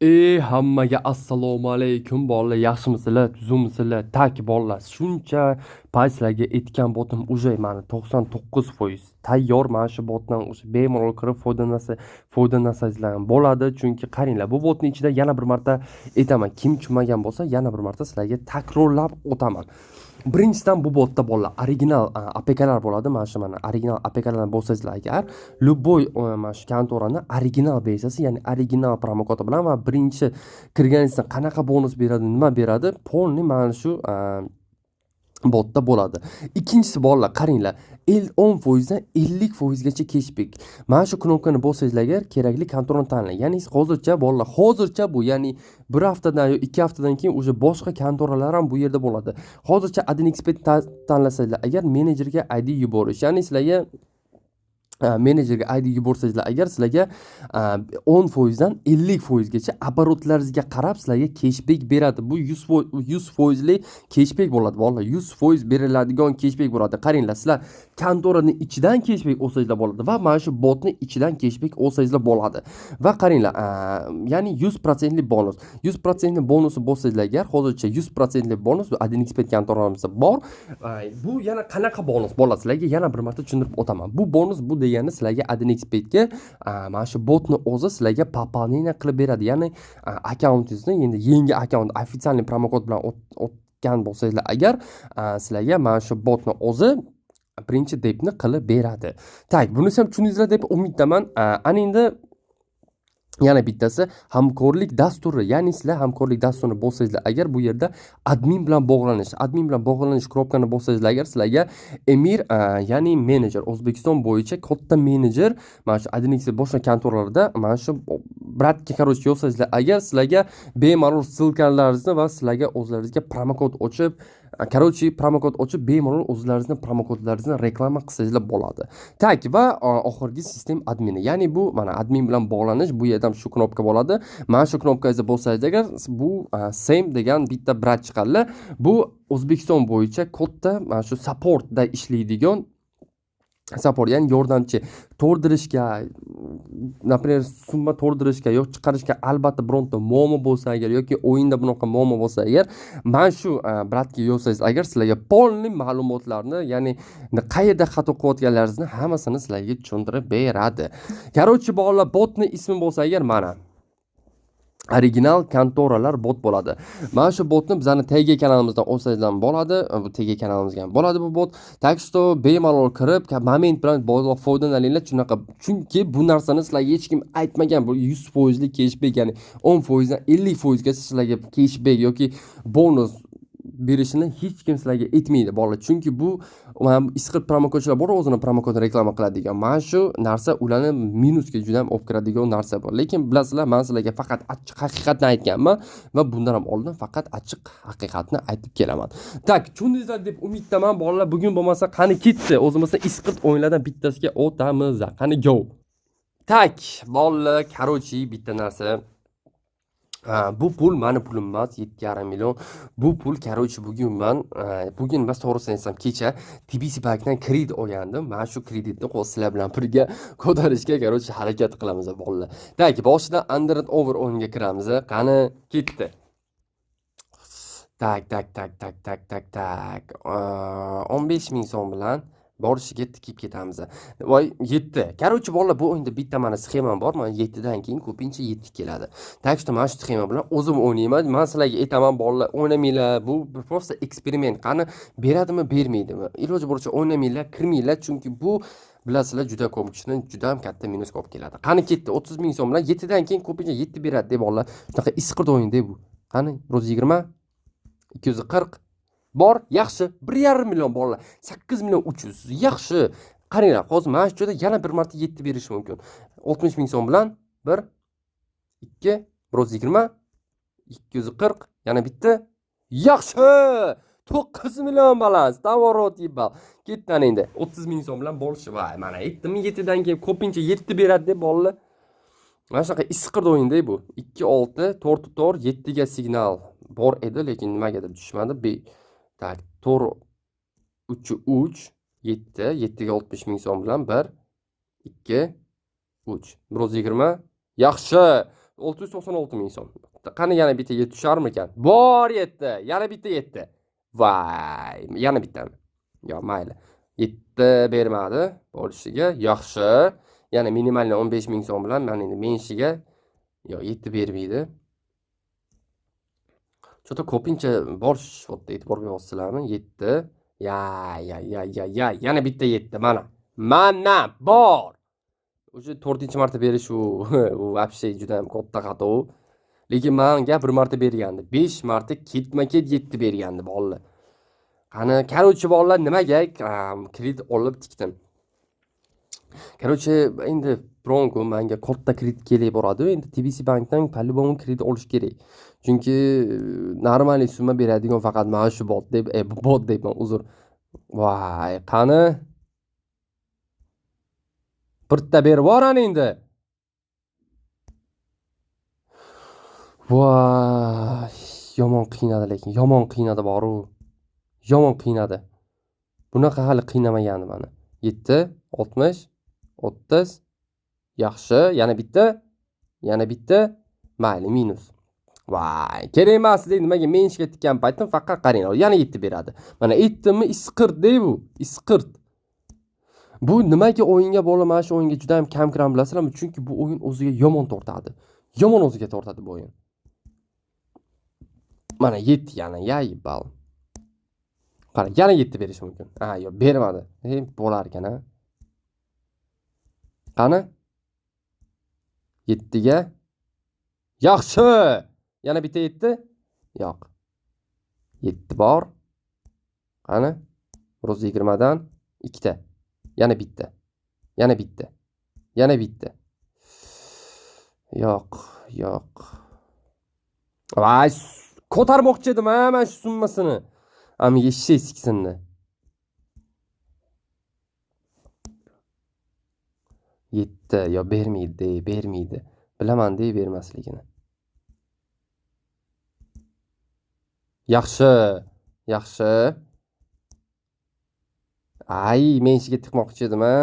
Hammaga assalomu alaykum bolalar, yaxshimisizlar, tuzukmisizlar? Tak bolalar, shuncha pay sizlarga aytgan botim уже mana 99% tayyor. Mana shu botdan bemalol kirib foydalanasizlar bo'ladi. Chunki qaranglar, bu botning ichida yana bir marta aytaman, kim tushunmagan bo'lsa, yana bir marta sizlarga takrorlab o'taman. Birinchidan bu botda bolalar original APKlar bo'ladi. Mana shu original APKlar bo'lsangizlar agar, любой mana shu kontorani original bezasi, ya'ni original promokodi bilan va birinchi kirganingizda qanaqa bonus beradi, nima beradi, polni mana shu botda bo'ladi. Ikkinchisi bolalar, qaranglar, 10% dan 50% gacha cashback. Mana shu knopkani bossangiz agar kerakli kontorni tanlang. Ya'ni hozircha bolalar, hozircha bu, ya'ni bir haftadan yo 2 haftadan keyin уже boshqa kontoralar ham bu yerda bo'ladi. Hozircha Adin Expert tanlasanglar agar menejerga ID yuborish, ya'ni sizlarga menejerga ID yuborsangizlar agar, sizlarga 10% dan 50% gacha оборотlaringizga qarab sizlarga cashback beradi. Bu 100% lik cashback bo'ladi bolalar. 100% beriladigan cashback bo'ladi. Qaranglar, sizlar kontoraning ichidan cashback olsangizlar bo'ladi va mana shu botning ichidan cashback olsangizlar bo'ladi. Va qaranglar, ya'ni 100% lik bonus. 100% lik bonusi bo'lsangizlar agar, hozircha 100% lik bonus Adin Expert kontoramizda bor. Bu yana qanaqa bonus bolalar? Sizlarga yana bir marta tushuntirib o'taman. Bu bonus bu degani sizlarga Adin Expertga mana shu botni o'zi sizlarga пополнение qilib beradi. Ya'ni akkauntingizni endi yangi akkaunt ofitsialniy promokod bilan o'tgan bo'lsangizlar agar, sizlarga mana shu botni o'zi birinchi debni qilib beradi. Tak, bunisi ham tushundingizlar deb umiddaman. Ana endi yana bittasi hamkorlik dasturi. Ya'ni sizlar hamkorlik dasturini bo'lsangizlar agar, bu yerda admin bilan bog'lanish knopkani bo'lsangizlar agar, sizlarga Emir, ya'ni menejer, O'zbekiston bo'yicha katta menejer mana shu Adin Expert boshqa kontorlarda mana shu bratga короче yozsangizlar agar, sizlarga bemalol ssilkalaringizni va sizlarga o'zlaringizga promokod ochib, promokod ochib bemalol o'zlaringizni promokodlaringizni reklama qilsangizlar bo'ladi. Tak, va oxirgi sistem admini. Ya'ni bu mana admin bilan bog'lanish, bu yerda shu knopka bo'ladi. Mana shu knopkangizda bo'lsangiz agar, bu same degan bitta brat chiqadi. Bu O'zbekiston bo'yicha katta mana shu supportda ishlaydigan support, ya'ni yordamchi to'ldirishga, например, summa to'ldirishga yoki chiqarishga albatta bironta muammo bo'lsa agar, yoki o'yinda bunaqa muammo bo'lsa agar, mana shu bratga yozsangiz agar, sizlarga polniy ma'lumotlarni, ya'ni qayerda xato qilayotganlaringizni hammasini sizlarga tushuntirib beradi. Короче bolalar, botning ismi bo'lsa agar, mana original kontoralar bot bo'ladi. Mana shu botni bizning TG kanalimizdan olsangizlar bo'ladi. Bu TG kanalimizga ham bo'ladi bu bot. Tak что bemalol kirib, moment bilan bolalar foydalaninglar. Chunki bu narsani sizlarga hech kim aytmagan. Bu 100% lik cashback, ya'ni 10% dan 50% gacha sizlarga cashback yoki bonus berishini hech kim sizlarga aytmaydi bolalar. Chunki bu isqir promokodchilar bor, o'zini promokodini reklama qiladigan. Mana shu narsa ularni minusga juda ham olib kiradigan narsa bor. Lekin bilasizlar, men sizlarga faqat achchiq haqiqatni aytganman va bundan ham oldin faqat achchiq haqiqatni aytib kelaman. Tak, tushundingizlar deb umiddaman bolalar. Bugun bo'lmasa qani ketdi, o'zimizda isqir o'yinlardan bittasiga o'tamiz. Qani go. Tak, bolalar, короче, bitta narsa. Bu pul mani pulim emas, 7,5 million. Bu pul короче bugun emas, to'g'risini aytsam kecha TBC bankdan kredit olgandim. Mana shu kreditni sizlar bilan birga ko'tarishga короче harakat qilamiz bolalar. Tak, boshidan Android Over o'yiniga kiramiz. Qani ketdi. Tak. 15 ming so'm bilan borishiga tikib ketamiz. Voy, 7. Короче bolalar, bu o'yinda bitta mana sxemam bor. Mana 7 dan keyin ko'pincha 7 keladi. Tak что mana shu sxema bilan o'zim o'ynayman. Men sizlarga aytaman bolalar, o'ynamanglar. Bu просто eksperiment. Qani beradimi, bermaydimi? Iloji boricha o'ynamanglar, kirmanglar, chunki bu bilasizlar juda ko'p kishidan juda ham katta minus olib keladi. Qani ketdi, 30 ming so'm bilan 7 dan keyin ko'pincha 7 beradi deb bolalar. Shunaqa isqird o'yinda bu. Qani 120, 240 bor, yaxshi. 1,5 million bolalar. 8 million 300. Yaxshi. Qaranglar, hozir mana shu joyda yana bir marta 7 berish mumkin. 60 ming so'm bilan 1, 2, 120, 240, yana bitta. Yaxshi. 9 million balans. Tavorot bal. Ketdan endi. 30 ming so'm bilan bolishi. Voy, mana aytdim, 7 dan keyin ko'pincha 7 beradi deb bolalar. Mana shunaqa isqird o'yinda bu. 2 6 to'r 7 ga signal bor edi, lekin nimagadir tushmadi. Tak, to'r 3 7 ga 60 ming so'm bilan 1 2 3 120. Yaxshi. 696 ming so'm. Qani yana bitta tusharmikan? Bor yetdi. Yana bitta yetdi. Voy, yana bittami? Yo, mayli. Yetti bermadi bo'lishiga. Yaxshi. Yana minimalni 15 ming so'm bilan men endi menshiga yo 7 bermaydi. Cho'ta ko'pincha borishyapti, e'tibor beryapsizlarmi? 7. Ya. Yana bitta 7. Mana bor. O'sha 4-marta berish u вообще juda ham katta xato. Lekin menga bir marta bergandi. 5 marta ketma-ket 7 bergandi bolalar. Qani, короче bolalar nimaga kredit olib tikdim. Короче, endi bronko menga katta kredit kerak boradi. Endi TBC bankdan по-любому kredit olish kerak. Chunki normal summa beradigan faqat mana shu bot deb, bot deyman, uzr. Voy, qani? Birta berib yuboran endi. Voy, yomon qiynadi lekin, yomon qiynadi boru. Yomon qiynadi. Bunaqa hali qiynamagandim meni. 7, 60, 30. Yaxshi, yana bitta, mayli minus. Voy, kerak emas deydi, nimaga men ishga tikkan paytim faqat qarang, yana 7 beradi. Mana 7mi isqirt dey bu, isqirt. Bu nimaga o'yinga bola mana shu o'yinga juda ham kam kiram bilasizlarmi? Chunki bu o'yin o'ziga yomon tortadi. Yomon o'ziga tortadi bu o'yin. Mana 7 yana, bal. Qara, yana 7 berish mumkin. Yo'q, bermadi. Bo'lar ekan, ha. Qani? 7 ga. Yaxshi. Yana bitta 7? Yo'q. 7 bor. Qani? 120 dan 2 ta. Yana bitta. Yo'q. Voy, ko'tarmoqchi edim men shu summasini. Amiga ishshay siksinni. 7 yo bermaydi. Bilaman deb bermasligini. Yaxshi. Men ishiga tiqmoqchi edim, ha.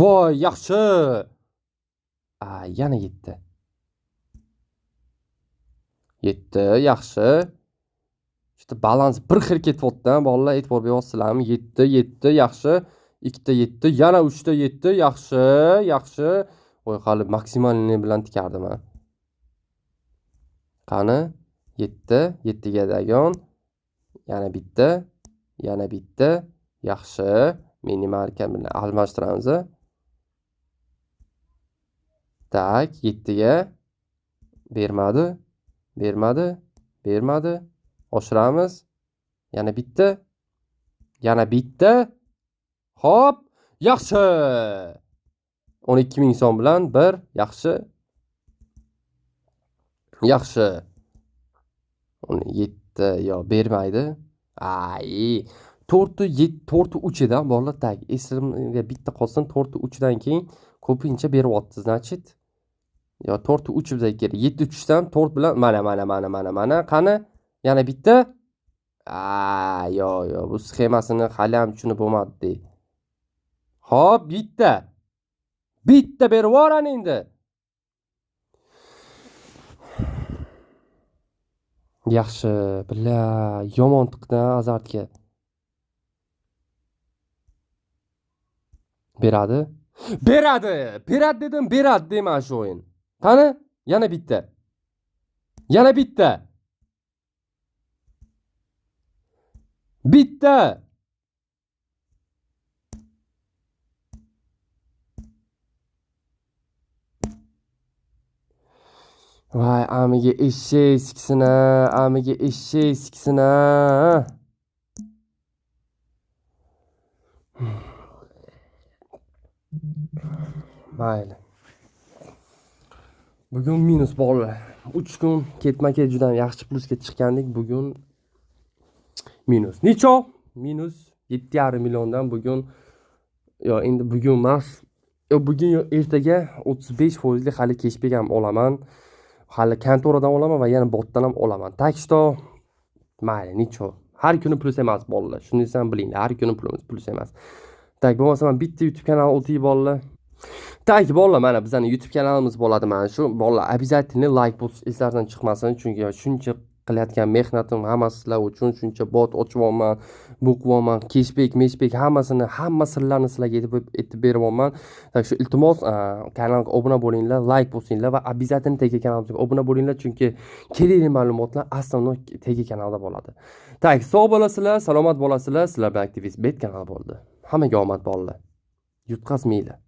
Voy, yaxshi. Yana 7. 7, yaxshi. İşte balans bir xil ketyapti, bolalar, e'tibor beryapsizlarmi? 7, yaxshi. 2 ta 7, yana 3 ta 7, yaxshi. Voy, hali maksimalni bilan tikardim, ha. Qani? 7 ga dagon. Yana bitta, yaxshi. Minimalka bilan almashtiramiz. Tak, 7 ga bermadi. Oshiramiz. Yana bitta. Hop, yaxshi. 12 ming so'm bilan 1, yaxshi. 7 yo bermaydi. 4-3 edi bolalar, tak. Esimga bitta qolsin, 4-3 dan keyin ko'pincha beryapti, значит. Yo 4-3 bizga kerak. 7-3 dan 4 bilan mana. Qani? Yana bitta. Yo, bu sxemasini hali ham tushunib bo'lmadi. Hop, bitta berib yuboran endi. Yaxshi, billa yomon tiqdan azartga. Beradi dedim, beradi deyman shu o'yin. Qani? Yana bitta. Voy, amiga eshshey siksina. Mayli. Bugun minus bolalar. 3 kun ketma-ket juda yaxshi plusga chiqqandik, bugun minus. Necha? Minus 7,5 milliondan bugun endi bugun emas. Bugun ertaga 35% hali cashback ham olaman. Hali kontoradan olaman va yana botdan ham olaman. Tak что mayli, necha. Har kuni plus emas bolalar. Shuni ham bilinglar, har kuni plus emas. Tak, bo'lmasa men bitta YouTube kanal o'tib bolalar. Tak bolalar, mana bizning YouTube kanalimiz bo'ladi mana shu. Bolalar, обязательно like bosish eslardan chiqmasin, chunki shuncha qilayotgan mehnatim hammasi sizlar uchun. Shuncha bot ochyapman, bu qilyapman, cashback, hamma sirlarni sizlarga aytib beryapman. Tak shu iltimos kanalga obuna bo'linglar, like bosinglar va обязательно Tega kanalimizga obuna bo'linglar, chunki kerakli ma'lumotlar основной Tega kanalda bo'ladi. Tak, sog' bo'lasizlar, salomat bo'lasizlar. Sizlar bilan aktivist bet kanali bo'ldi. Hammaga omad bolalar. Yutqazmanglar.